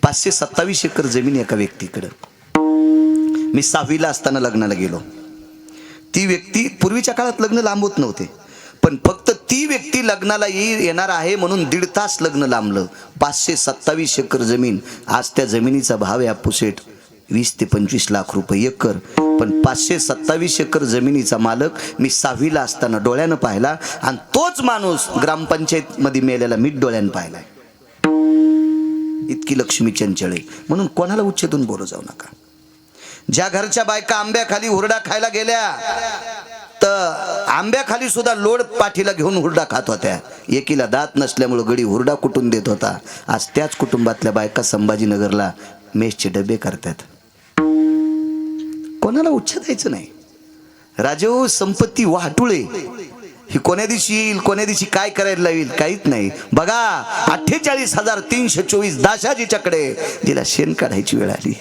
527 acre जमीन एका व्यक्तीकडे. मी 6वीला असताना लग्नाला गेलो. ती व्यक्ती, पूर्वीच्या काळात लग्न लांब होत नव्हते, पण फक्त ती व्यक्ती लग्नाला येणार आहे म्हणून 1.5 तास लग्न लांबलं. 527 एकर जमीन. आज त्या जमिनीचा भाव आहे अप्पूसेठ 20 ते 25 लाख रुपये एकर. पण 527 एकर जमिनीचा मालक मी 6वीला असताना डोळ्यानं पाहिला, आणि तोच माणूस ग्रामपंचायत मध्ये मेलेला मी डोळ्यानं पाहिलाय. इतकी लक्ष्मी चंचल आहे. म्हणून कोणाला उच्चेतून बोलू जाऊ नका. ज्या घरच्या बायका आंब्याखाली हुरडा खायला गेल्या तर आंब्याखाली सुद्धा लोड पाठीला घेऊन हुरडा खात होत्या. एकीला दात नसल्यामुळे गडी हुरडा कुटून देत होता. आज त्याच कुटुंबातल्या बायका संभाजीनगरला मेसचे डबे करतात. कोणाला उच्च द्यायचं नाही. राजेहो, संपत्ती वाटुळे. ही कोण्या दिवशी येईल, कोण्या दिवशी काय करायला येईल, काहीच नाही. बघा 48,324 दाशाजीच्याकडे जिला शेण काढायची वेळ आली.